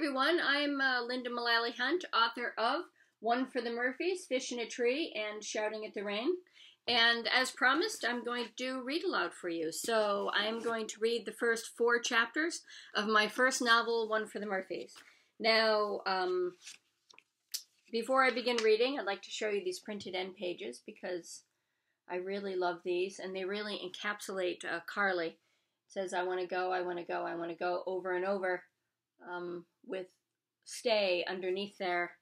everyone, I'm Mullaly, author of One for the Murphys, Fish in a Tree, and Shouting at the Rain. And as promised, I'm going to do read aloud for you. So I'm going to read the first 4 chapters of my first novel, One for the Murphys. Now, before I begin reading, I'd like to show you these printed end pages because I really love these and they really encapsulate Carly. It says, I want to go, I want to go, I want to go, over and over. With stay underneath there.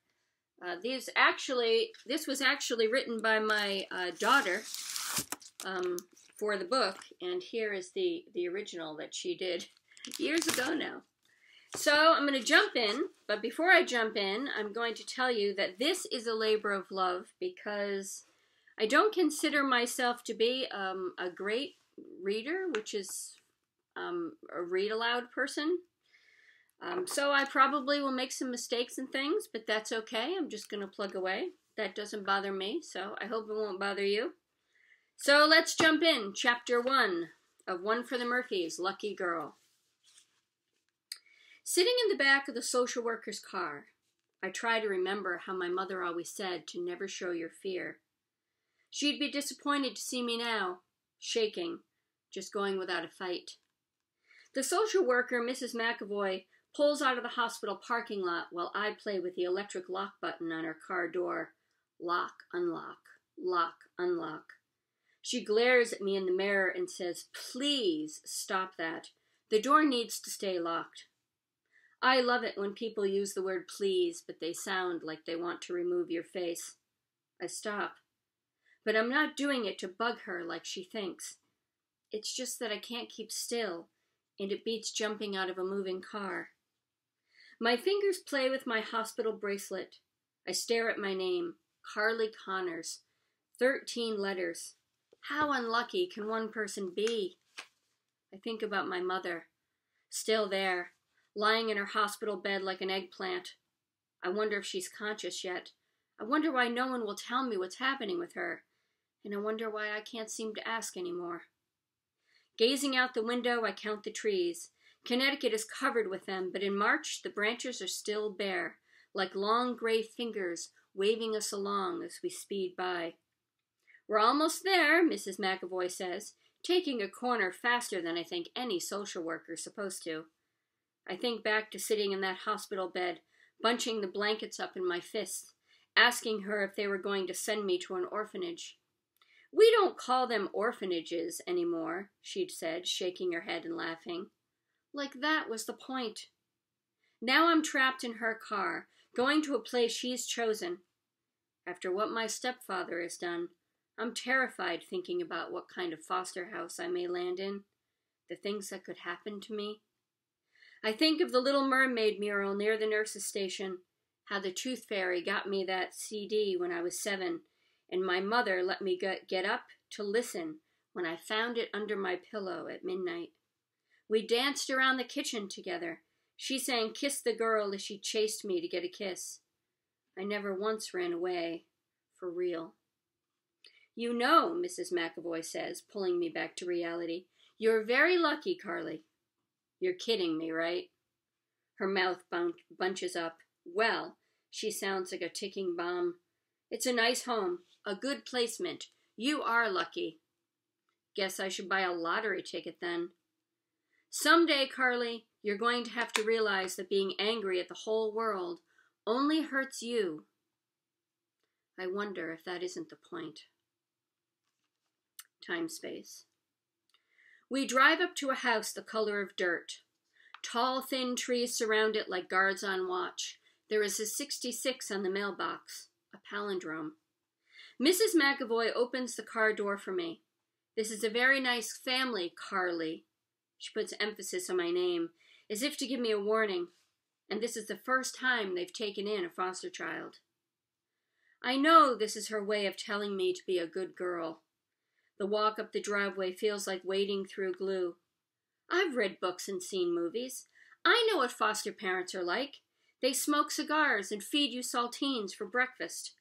This was actually written by my daughter for the book, and here is the original that she did years ago now. So I'm going to jump in, but before I jump in, I'm going to tell you that this is a labor of love because I don't consider myself to be a great reader, which is a read aloud person. So I probably will make some mistakes and things, but that's okay. I'm just going to plug away. That doesn't bother me, so I hope it won't bother you. So let's jump in. Chapter 1 of One for the Murphys, Lucky Girl. Sitting in the back of the social worker's car, I try to remember how my mother always said to never show your fear. She'd be disappointed to see me now, shaking, just going without a fight. The social worker, Mrs. McAvoy, pulls out of the hospital parking lot while I play with the electric lock button on her car door. Lock, unlock, lock, unlock. She glares at me in the mirror and says, "Please stop that. The door needs to stay locked." I love it when people use the word please, but they sound like they want to remove your face. I stop. But I'm not doing it to bug her like she thinks. It's just that I can't keep still, and it beats jumping out of a moving car. My fingers play with my hospital bracelet. I stare at my name, Carly Connors. 13 letters. How unlucky can one person be? I think about my mother, still there, lying in her hospital bed like an eggplant. I wonder if she's conscious yet. I wonder why no one will tell me what's happening with her. And I wonder why I can't seem to ask anymore. Gazing out the window, I count the trees. Connecticut is covered with them, but in March the branches are still bare, like long gray fingers waving us along as we speed by. We're almost there, Mrs. McAvoy says, taking a corner faster than I think any social worker's supposed to. I think back to sitting in that hospital bed, bunching the blankets up in my fists, asking her if they were going to send me to an orphanage. "We don't call them orphanages anymore," she'd said, shaking her head and laughing. Like that was the point. Now I'm trapped in her car, going to a place she's chosen. After what my stepfather has done, I'm terrified thinking about what kind of foster house I may land in, the things that could happen to me. I think of the Little Mermaid mural near the nurse's station, how the Tooth Fairy got me that CD when I was 7, and my mother let me get up to listen when I found it under my pillow at midnight. We danced around the kitchen together. She sang "Kiss the Girl" as she chased me to get a kiss. I never once ran away, for real. "You know," Mrs. McAvoy says, pulling me back to reality, "you're very lucky, Carly." "You're kidding me, right?" Her mouth bunches up. "Well," she sounds like a ticking bomb. "It's a nice home, a good placement. You are lucky." "Guess I should buy a lottery ticket then." "Someday, Carly, you're going to have to realize that being angry at the whole world only hurts you." I wonder if that isn't the point. Time space. We drive up to a house the color of dirt. Tall, thin trees surround it like guards on watch. There is a 66 on the mailbox, a palindrome. Mrs. McAvoy opens the car door for me. "This is a very nice family, Carly." She puts emphasis on my name, as if to give me a warning, and this is the first time they've taken in a foster child. I know this is her way of telling me to be a good girl. The walk up the driveway feels like wading through glue. I've read books and seen movies. I know what foster parents are like. They smoke cigars and feed you saltines for breakfast.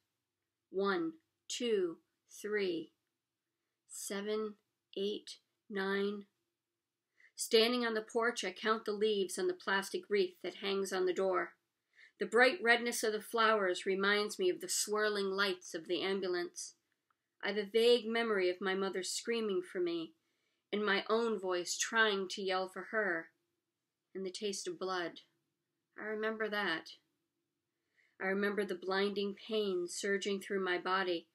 1, 2, 3, 7, 8, 9. Standing on the porch, I count the leaves on the plastic wreath that hangs on the door. The bright redness of the flowers reminds me of the swirling lights of the ambulance. I have a vague memory of my mother screaming for me, and my own voice trying to yell for her, and the taste of blood. I remember that. I remember the blinding pain surging through my body,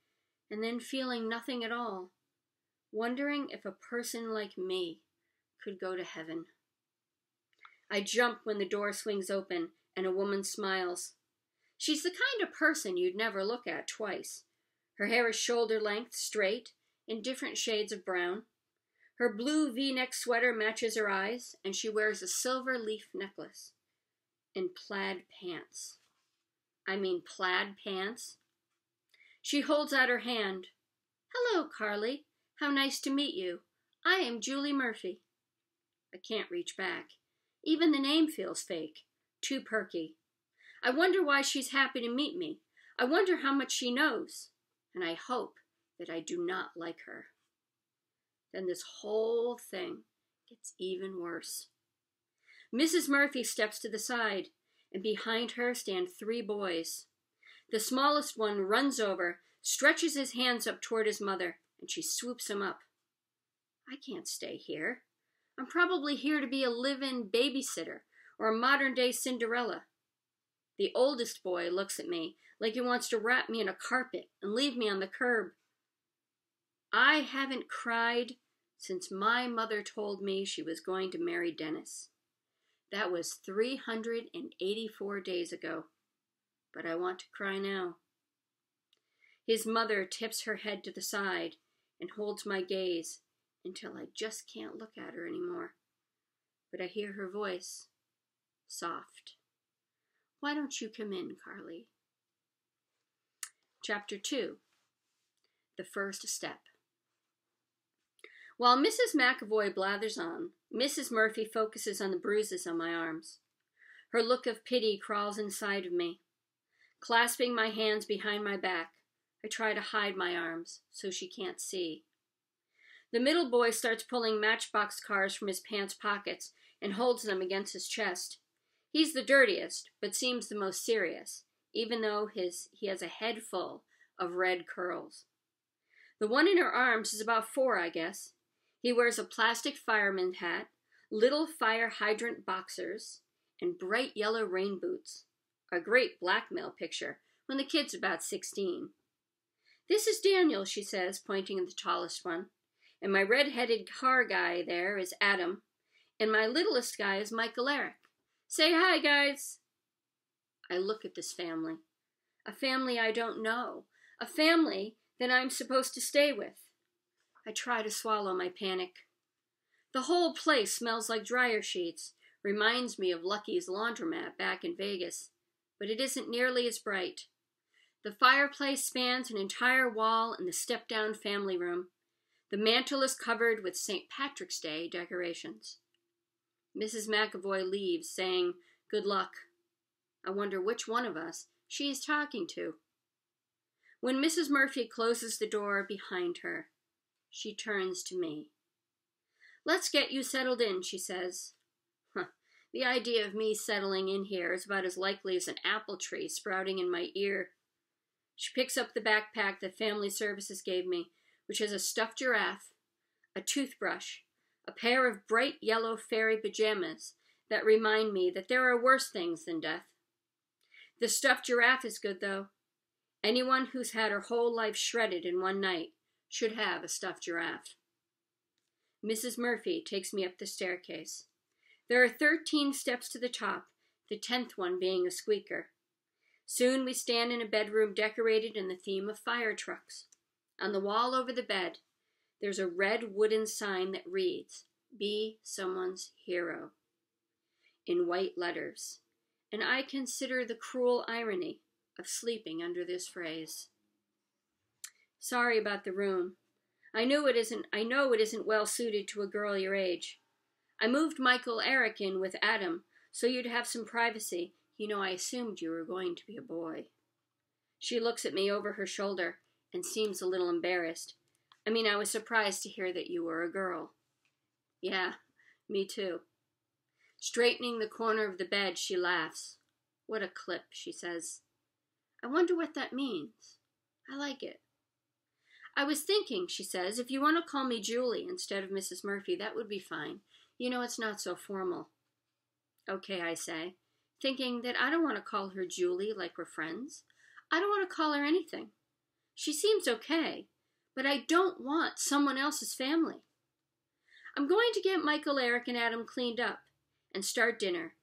and then feeling nothing at all, wondering if a person like me could go to heaven. I jump when the door swings open and a woman smiles. She's the kind of person you'd never look at twice. Her hair is shoulder length, straight, in different shades of brown. Her blue V-neck sweater matches her eyes, and she wears a silver leaf necklace and plaid pants. I mean plaid pants. She holds out her hand. "Hello, Carly. How nice to meet you. I am Julie Murphy." I can't reach back. Even the name feels fake, too perky. I wonder why she's happy to meet me. I wonder how much she knows. And I hope that I do not like her. Then this whole thing gets even worse. Mrs. Murphy steps to the side, and behind her stand 3 boys. The smallest one runs over, stretches his hands up toward his mother, and she swoops him up. I can't stay here. I'm probably here to be a live-in babysitter or a modern-day Cinderella. The oldest boy looks at me like he wants to wrap me in a carpet and leave me on the curb. I haven't cried since my mother told me she was going to marry Dennis. That was 384 days ago, but I want to cry now. His mother tips her head to the side and holds my gaze until I just can't look at her anymore. But I hear her voice, soft. "Why don't you come in, Carly?" Chapter 2. The First Step. While Mrs. McAvoy blathers on, Mrs. Murphy focuses on the bruises on my arms. Her look of pity crawls inside of me. Clasping my hands behind my back, I try to hide my arms so she can't see. The middle boy starts pulling matchbox cars from his pants pockets and holds them against his chest. He's the dirtiest, but seems the most serious, even though he has a head full of red curls. The one in her arms is about 4, I guess. He wears a plastic fireman hat, little fire hydrant boxers, and bright yellow rain boots. A great blackmail picture when the kid's about 16. "This is Daniel," she says, pointing at the tallest one. "And my red-headed car guy there is Adam. And my littlest guy is Michael Eric. Say hi, guys." I look at this family. A family I don't know. A family that I'm supposed to stay with. I try to swallow my panic. The whole place smells like dryer sheets. Reminds me of Lucky's laundromat back in Vegas. But it isn't nearly as bright. The fireplace spans an entire wall in the step-down family room. The mantel is covered with St. Patrick's Day decorations. Mrs. McAvoy leaves, saying, "Good luck." I wonder which one of us she is talking to. When Mrs. Murphy closes the door behind her, she turns to me. "Let's get you settled in," she says. The idea of me settling in here is about as likely as an apple tree sprouting in my ear. She picks up the backpack that Family Services gave me, which has a stuffed giraffe, a toothbrush, a pair of bright yellow fairy pajamas that remind me that there are worse things than death. The stuffed giraffe is good, though. Anyone who's had her whole life shredded in one night should have a stuffed giraffe. Mrs. Murphy takes me up the staircase. There are 13 steps to the top, the 10th one being a squeaker. Soon we stand in a bedroom decorated in the theme of fire trucks. On the wall over the bed, there's a red wooden sign that reads, "Be someone's hero," in white letters, and I consider the cruel irony of sleeping under this phrase. Sorry about the room. I know it isn't well suited to a girl your age. I moved Michael Eric in with Adam, so you'd have some privacy. You know, I assumed you were going to be a boy. She looks at me over her shoulder and seems a little embarrassed. I was surprised to hear that you were a girl. Yeah, Me too. Straightening the corner of the bed, she laughs. What a clip, she says. I wonder what that means. I like it. I was thinking, she says, if you want to call me Julie instead of Mrs. Murphy, that would be fine. You know, it's not so formal. Okay, I say, thinking that I don't want to call her Julie like we're friends. I don't want to call her anything. She seems okay, but I don't want someone else's family. I'm going to get Michael, Eric, and Adam cleaned up and start dinner.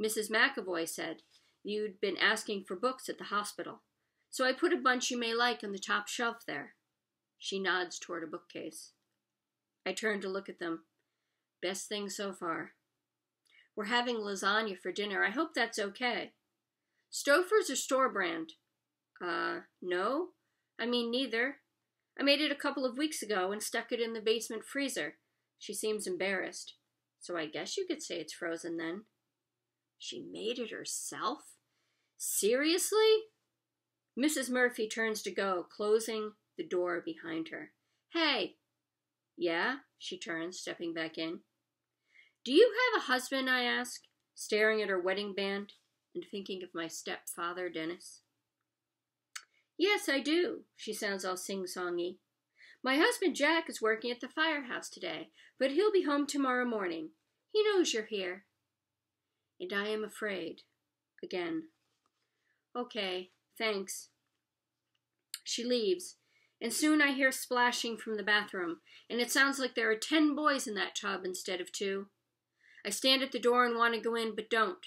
Mrs. McAvoy said you'd been asking for books at the hospital, so I put a bunch you may like on the top shelf there. She nods toward a bookcase. I turn to look at them. Best thing so far. We're having lasagna for dinner. I hope that's okay. Stouffer's or store brand? No. I mean, neither. I made it a couple of weeks ago and stuck it in the basement freezer. She seems embarrassed. So I guess you could say it's frozen then. She made it herself? Seriously? Mrs. Murphy turns to go, closing the door behind her. Hey. Yeah? She turns, stepping back in. Do you have a husband, I ask, staring at her wedding band and thinking of my stepfather, Dennis. Yes, I do, she sounds all sing-songy. My husband Jack is working at the firehouse today, but he'll be home tomorrow morning. He knows you're here. And I am afraid. Again. Okay, thanks. She leaves, and soon I hear splashing from the bathroom, and it sounds like there are 10 boys in that tub instead of 2. I stand at the door and want to go in, but don't.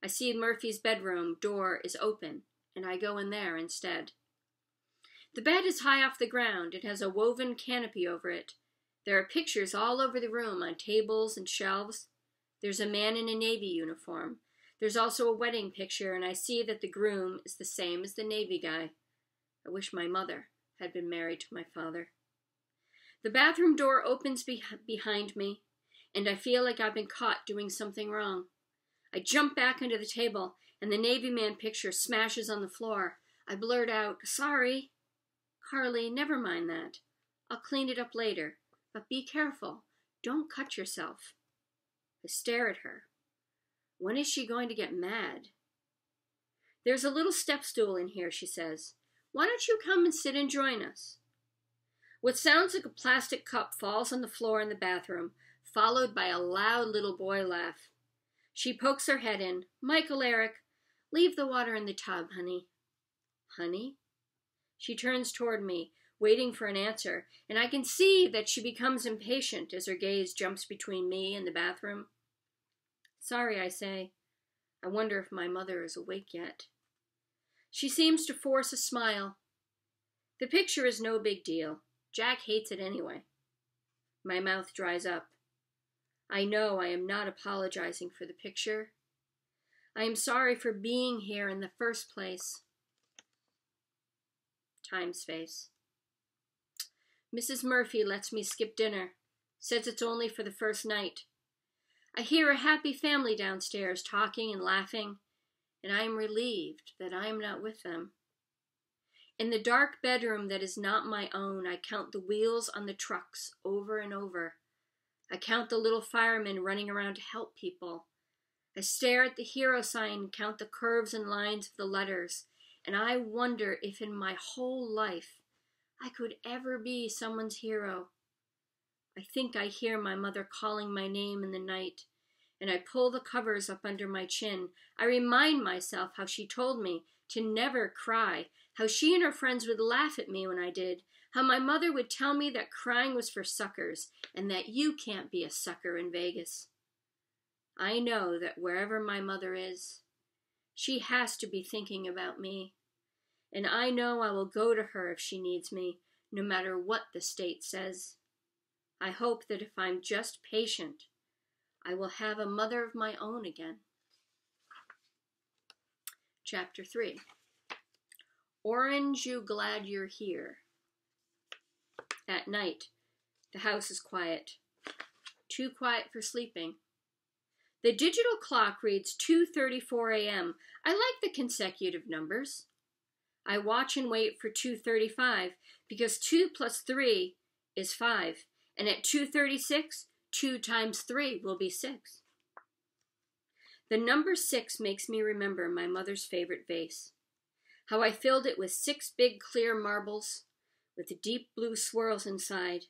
I see Murphy's bedroom door is open, and I go in there instead. The bed is high off the ground. It has a woven canopy over it. There are pictures all over the room on tables and shelves. There's a man in a Navy uniform. There's also a wedding picture, and I see that the groom is the same as the Navy guy. I wish my mother had been married to my father. The bathroom door opens behind me, and I feel like I've been caught doing something wrong. I jump back under the table, and the Navy man picture smashes on the floor. I blurt out, sorry. Carly, never mind that. I'll clean it up later, but be careful. Don't cut yourself. I stare at her. When is she going to get mad? There's a little step stool in here, she says. Why don't you come and sit and join us? What sounds like a plastic cup falls on the floor in the bathroom, followed by a loud little boy laugh. She pokes her head in. Michael, Eric, leave the water in the tub, honey. Honey? She turns toward me, waiting for an answer, and I can see that she becomes impatient as her gaze jumps between me and the bathroom. Sorry, I say. I wonder if my mother is awake yet. She seems to force a smile. The picture is no big deal. Jack hates it anyway. My mouth dries up. I know I am not apologizing for the picture. I am sorry for being here in the first place. Time space. Mrs. Murphy lets me skip dinner, says it's only for the first night. I hear a happy family downstairs talking and laughing, and I am relieved that I am not with them. In the dark bedroom that is not my own, I count the wheels on the trucks over and over. I count the little firemen running around to help people. I stare at the hero sign and count the curves and lines of the letters, and I wonder if in my whole life I could ever be someone's hero. I think I hear my mother calling my name in the night, and I pull the covers up under my chin. I remind myself how she told me to never cry, how she and her friends would laugh at me when I did, how my mother would tell me that crying was for suckers, and that you can't be a sucker in Vegas. I know that wherever my mother is, she has to be thinking about me, and I know I will go to her if she needs me, no matter what the state says. I hope that if I'm just patient, I will have a mother of my own again. Chapter 3. Orange, you glad you're here. At night, the house is quiet. Too quiet for sleeping. The digital clock reads 2:34 a.m. I like the consecutive numbers. I watch and wait for 2:35 because 2 plus 3 is 5, and at 2:36, 2 times 3 will be 6. The number 6 makes me remember my mother's favorite vase. How I filled it with 6 big clear marbles with deep blue swirls inside,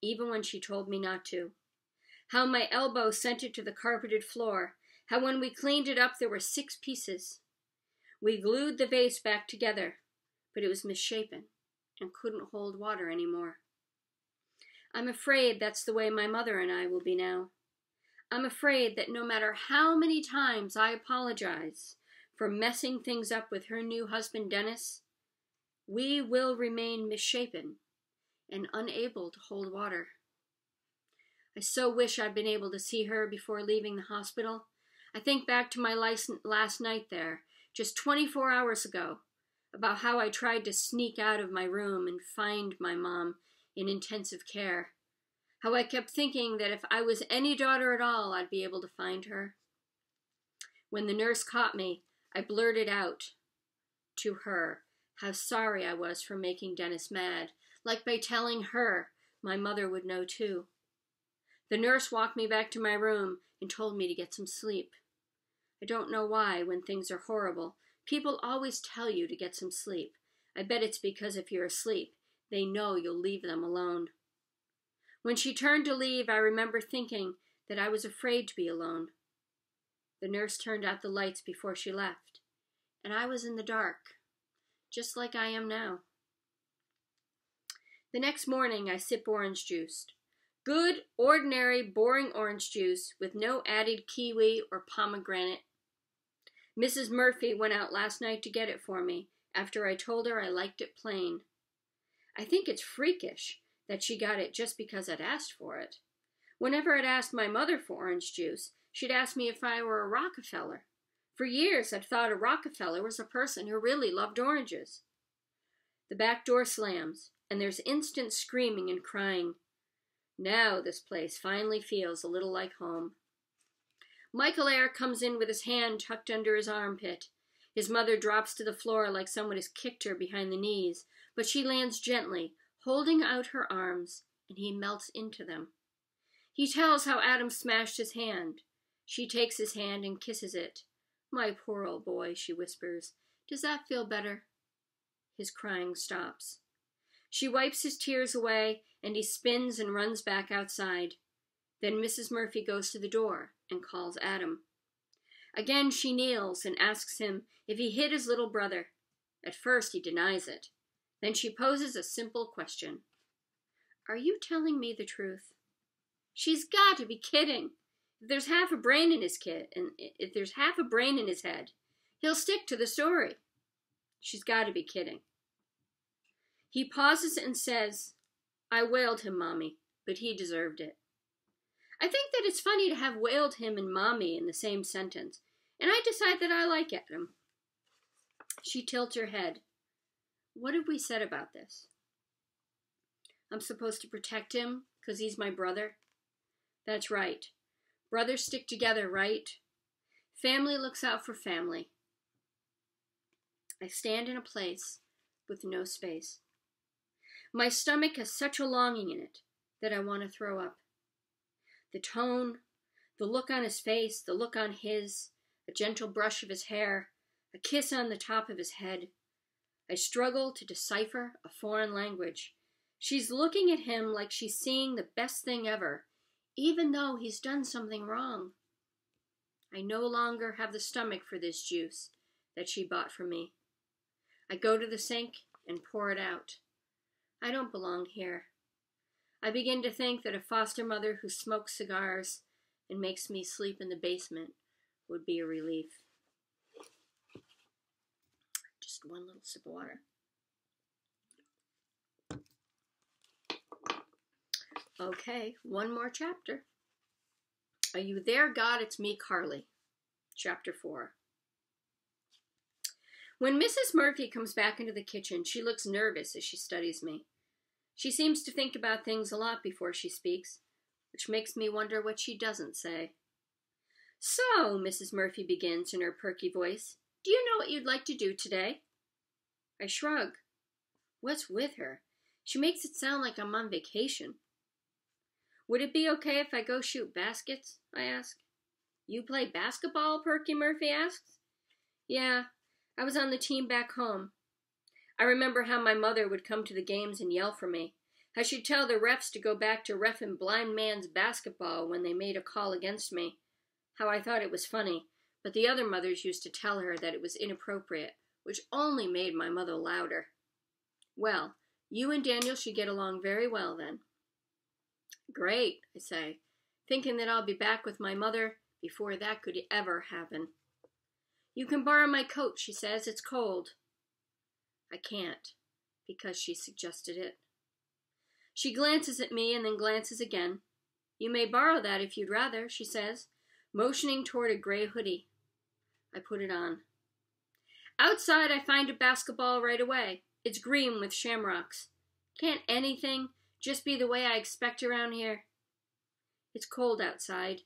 even when she told me not to. How my elbow sent it to the carpeted floor. How when we cleaned it up there were 6 pieces. We glued the vase back together, but it was misshapen and couldn't hold water anymore. I'm afraid that's the way my mother and I will be now. I'm afraid that no matter how many times I apologize for messing things up with her new husband, Dennis, we will remain misshapen and unable to hold water. I so wish I'd been able to see her before leaving the hospital. I think back to my last night there, just 24 hours ago, about how I tried to sneak out of my room and find my mom in intensive care. How I kept thinking that if I was any daughter at all, I'd be able to find her. When the nurse caught me, I blurted out to her how sorry I was for making Dennis mad, like by telling her my mother would know too. The nurse walked me back to my room and told me to get some sleep. I don't know why, when things are horrible, people always tell you to get some sleep. I bet it's because if you're asleep, they know you'll leave them alone. When she turned to leave, I remember thinking that I was afraid to be alone. The nurse turned out the lights before she left, and I was in the dark, just like I am now. The next morning, I sip orange juice. Good, ordinary, boring orange juice with no added kiwi or pomegranate. Mrs. Murphy went out last night to get it for me after I told her I liked it plain. I think it's freakish that she got it just because I'd asked for it. Whenever I'd asked my mother for orange juice, she'd ask me if I were a Rockefeller. For years, I'd thought a Rockefeller was a person who really loved oranges. The back door slams, and there's instant screaming and crying. Now this place finally feels a little like home. Michael Eyre comes in with his hand tucked under his armpit. His mother drops to the floor like someone has kicked her behind the knees, but she lands gently, holding out her arms, and he melts into them. He tells how Adam smashed his hand. She takes his hand and kisses it. "My poor old boy," she whispers. "Does that feel better?" His crying stops. She wipes his tears away, and he spins and runs back outside. Then Mrs. Murphy goes to the door and calls Adam. Again she kneels and asks him if he hit his little brother. At first he denies it. Then she poses a simple question. "Are you telling me the truth?" She's got to be kidding. If there's half a brain in his head, he'll stick to the story. She's got to be kidding. He pauses and says, "I whaled him, Mommy, but he deserved it." I think that it's funny to have whaled him and Mommy in the same sentence, and I decide that I like Adam. She tilts her head. "What have we said about this?" "I'm supposed to protect him because he's my brother?" "That's right. Brothers stick together, right? Family looks out for family." I stand in a place with no space. My stomach has such a longing in it that I want to throw up. The tone, the look on his face, the look on his, a gentle brush of his hair, a kiss on the top of his head. I struggle to decipher a foreign language. She's looking at him like she's seeing the best thing ever, even though he's done something wrong. I no longer have the stomach for this juice that she bought for me. I go to the sink and pour it out. I don't belong here. I begin to think that a foster mother who smokes cigars and makes me sleep in the basement would be a relief. Just one little sip of water. Okay, one more chapter. Are you there, God? It's me, Carly. Chapter 4. When Mrs. Murphy comes back into the kitchen, she looks nervous as she studies me. She seems to think about things a lot before she speaks, which makes me wonder what she doesn't say. "So," Mrs. Murphy begins in her perky voice, "do you know what you'd like to do today?" I shrug. What's with her? She makes it sound like I'm on vacation. Would it be okay if I go shoot baskets? I ask. You play basketball? Perky Murphy asks. Yeah, I was on the team back home. I remember how my mother would come to the games and yell for me, how she'd tell the refs to go back to reffing blind man's basketball when they made a call against me, how I thought it was funny, but the other mothers used to tell her that it was inappropriate, which only made my mother louder. Well, you and Daniel should get along very well then. Great, I say, thinking that I'll be back with my mother before that could ever happen. You can borrow my coat, she says. It's cold. I can't, because she suggested it. She glances at me and then glances again. You may borrow that if you'd rather, she says, motioning toward a gray hoodie. I put it on. Outside, I find a basketball right away. It's green with shamrocks. Can't anything just be the way I expect around here? It's cold outside,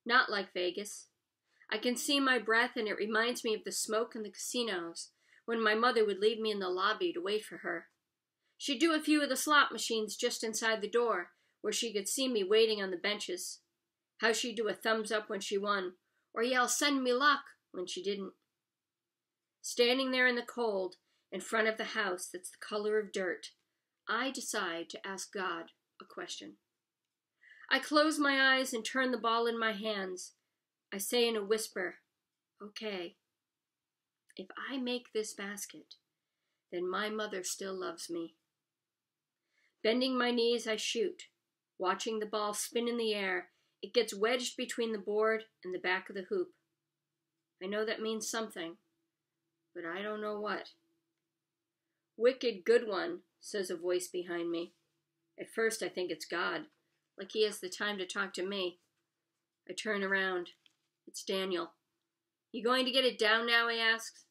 not like Vegas. I can see my breath, and it reminds me of the smoke in the casinos when my mother would leave me in the lobby to wait for her. She'd do a few of the slot machines just inside the door, where she could see me waiting on the benches. How she'd do a thumbs up when she won, or yell, "Send me luck," when she didn't. Standing there in the cold, in front of the house that's the color of dirt, I decide to ask God a question. I close my eyes and turn the ball in my hands. I say in a whisper, okay, if I make this basket, then my mother still loves me. Bending my knees, I shoot, watching the ball spin in the air. It gets wedged between the board and the back of the hoop. I know that means something, but I don't know what. Wicked good one, says a voice behind me. At first I think it's God, like he has the time to talk to me. I turn around. It's Daniel. You going to get it down now, he asks.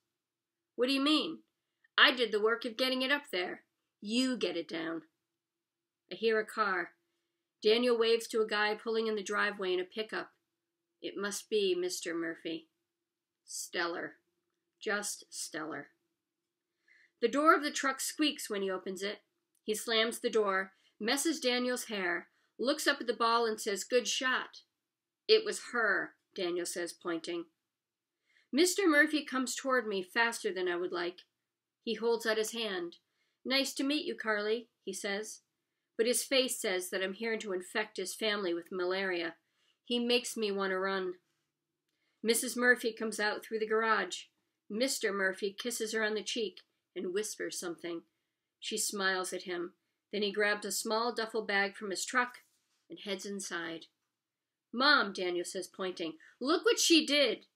What do you mean? I did the work of getting it up there. You get it down. I hear a car. Daniel waves to a guy pulling in the driveway in a pickup. It must be Mr. Murphy. Stellar. Just stellar. The door of the truck squeaks when he opens it. He slams the door, messes Daniel's hair, looks up at the ball and says, "Good shot." It was her, Daniel says, pointing. Mr. Murphy comes toward me faster than I would like. He holds out his hand. "Nice to meet you, Carly," he says. But his face says that I'm here to infect his family with malaria. He makes me want to run. Mrs. Murphy comes out through the garage. Mr. Murphy kisses her on the cheek and whispers something. She smiles at him. Then he grabs a small duffel bag from his truck and heads inside. "Mom," Daniel says, pointing, "look what she did."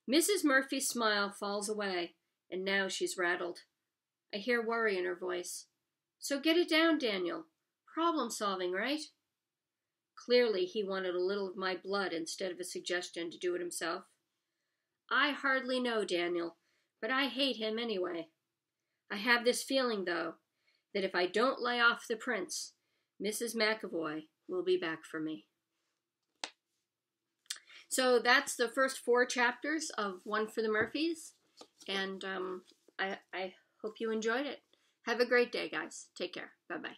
Mrs. Murphy's smile falls away, and now she's rattled. I hear worry in her voice. "So get it down, Daniel. Problem solving, right?" Clearly he wanted a little of my blood instead of a suggestion to do it himself. I hardly know Daniel, but I hate him anyway. I have this feeling, though, that if I don't lay off the prince, Mrs. McAvoy will be back for me. So that's the first 4 chapters of One for the Murphys, and I hope you enjoyed it. Have a great day, guys. Take care. Bye-bye.